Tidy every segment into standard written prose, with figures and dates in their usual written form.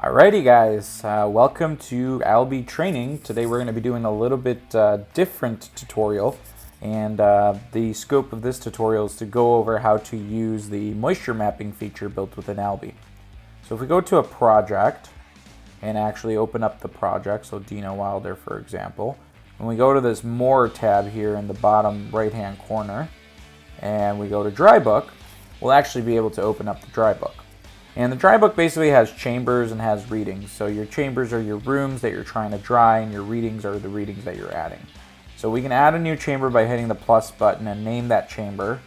Alrighty guys, welcome to Albi training. Today we're going to be doing a little bit different tutorial, and the scope of this tutorial is to go over how to use the moisture mapping feature built within Albi. So if we go to a project and actually open up the project, so Dino Wilder for example, when we go to this More tab here in the bottom right hand corner and we go to Dry Book, we'll actually be able to open up the Dry Book. And the dry book basically has chambers and has readings. So your chambers are your rooms that you're trying to dry, and your readings are the readings that you're adding. So we can add a new chamber by hitting the plus button and name that chamber.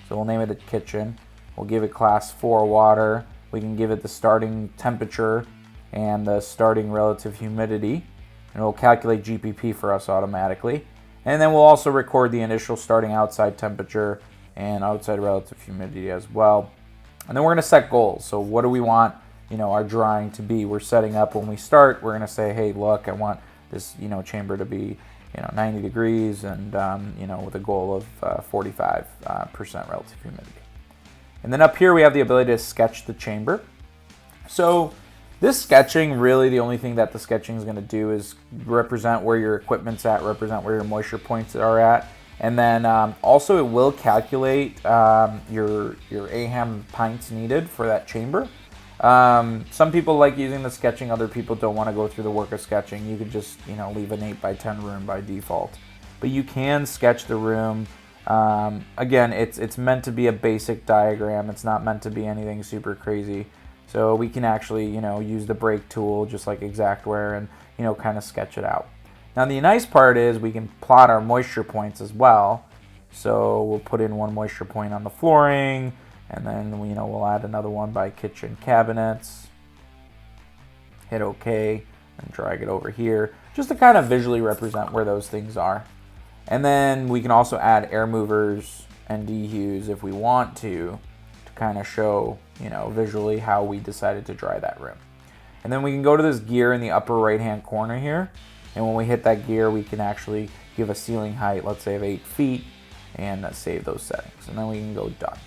So we'll name it the kitchen. We'll give it class 4 water. We can give it the starting temperature and the starting relative humidity. And it will calculate GPP for us automatically. And then we'll also record the initial starting outside temperature and outside relative humidity as well. And then we're going to set goals. So what do we want, our drying to be? We're setting up when we start. We're going to say, hey, look, I want this, chamber to be, 90 degrees and, with a goal of 45% relative humidity. And then up here we have the ability to sketch the chamber. So this sketching, really the only thing that the sketching is going to do is represent where your equipment's at, represent where your moisture points are at. And then also it will calculate your AHAM pints needed for that chamber. Some people like using the sketching, other people don't want to go through the work of sketching. You could just leave an 8x10 room by default. But you can sketch the room. Again, it's meant to be a basic diagram. It's not meant to be anything super crazy. So we can actually use the break tool just like Exactware and kind of sketch it out. Now the nice part is we can plot our moisture points as well. So we'll put in one moisture point on the flooring, and then we'll add another one by kitchen cabinets. Hit OK and drag it over here just to kind of visually represent where those things are. And then we can also add air movers and dehues if we want to kind of show visually how we decided to dry that room. And then we can go to this gear in the upper right hand corner here. And when we hit that gear, we can actually give a ceiling height, let's say of 8 feet, and save those settings. And then we can go done.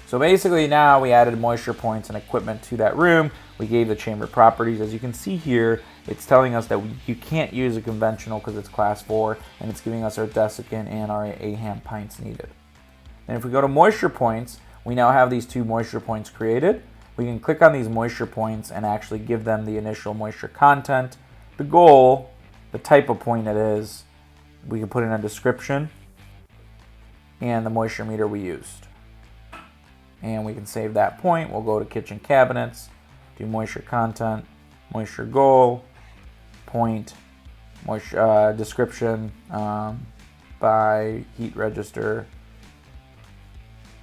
So basically now we added moisture points and equipment to that room. We gave the chamber properties. As you can see here, it's telling us that you can't use a conventional because it's class 4, and it's giving us our desiccant and our AHAM pints needed. And if we go to moisture points, we now have these 2 moisture points created. We can click on these moisture points and actually give them the initial moisture content, the goal, the type of point it is. We can put in a description and the moisture meter we used. And we can save that point. We'll go to kitchen cabinets, do moisture content, moisture goal, point, moisture description by heat register,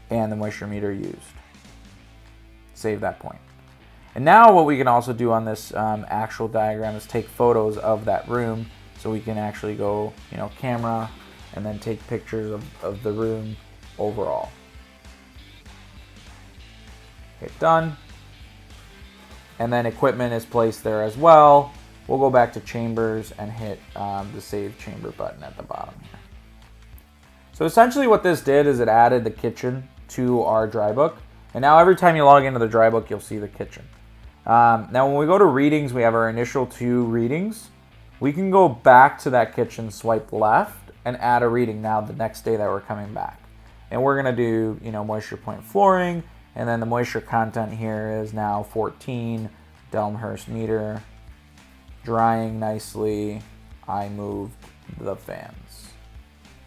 and the moisture meter used. Save that point. And now what we can also do on this actual diagram is take photos of that room. So we can actually go, camera, and then take pictures of the room overall. Hit done. And then equipment is placed there as well. We'll go back to chambers and hit the save chamber button at the bottom here. So essentially what this did is it added the kitchen to our dry book. And now every time you log into the dry book, you'll see the kitchen. Now when we go to readings, we have our initial 2 readings. We can go back to that kitchen, swipe left, and add a reading now the next day that we're coming back. And we're going to do, moisture point flooring, and then the moisture content here is now 14, Delmhurst meter, drying nicely, I moved the fans.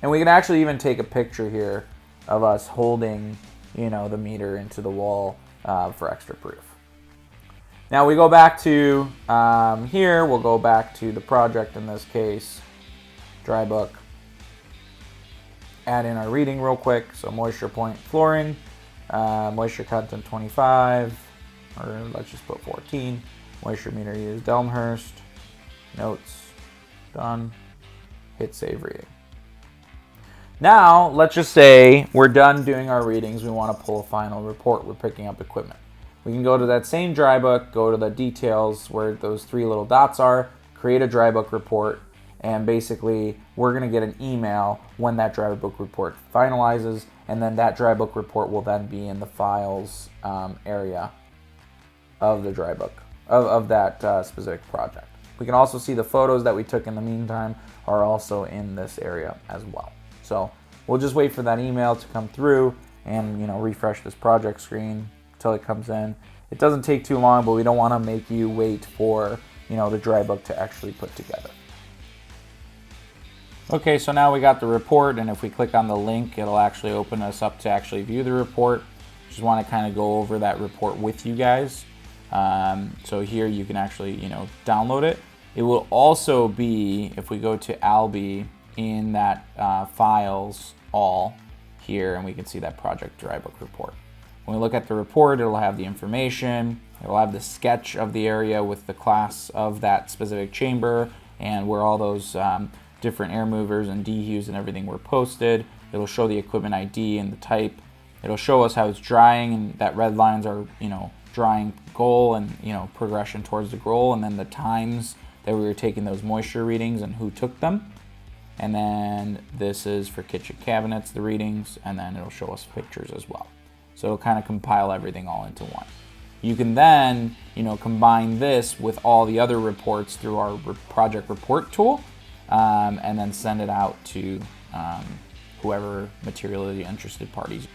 And we can actually even take a picture here of us holding, the meter into the wall for extra proof. Now we go back to here, we'll go back to the project in this case, dry book, add in our reading real quick. So moisture point flooring, moisture content 25, or let's just put 14, moisture meter used Delmhurst, notes, done, hit save reading. Now let's just say we're done doing our readings, we want to pull a final report, we're picking up equipment. We can go to that same dry book, go to the details where those 3 little dots are, create a dry book report, and basically we're going to get an email when that dry book report finalizes, and then that dry book report will then be in the files area of the dry book. of that specific project. We can also see the photos that we took in the meantime are also in this area as well. So we'll just wait for that email to come through and, you know, refresh this project screen until it comes in. It doesn't take too long, but we don't want to make you wait for, you know, the dry book to actually put together. Okay, so now we got the report, and if we click on the link, it'll actually open us up to actually view the report. Just want to kind of go over that report with you guys. So here you can actually, you know, download it. It will also be, if we go to Albi in that files all here, and we can see that project dry book report. When we look at the report, it'll have the information, it'll have the sketch of the area with the class of that specific chamber and where all those different air movers and dehues and everything were posted. It'll show the equipment ID and the type. It'll show us how it's drying, and that red lines are, you know, drying goal and, you know, progression towards the goal, and then the times that we were taking those moisture readings and who took them. And then this is for kitchen cabinets, the readings, and then it'll show us pictures as well. So it'll kind of compile everything all into one. You can then, you know, combine this with all the other reports through our project report tool, and then send it out to whoever materially interested parties.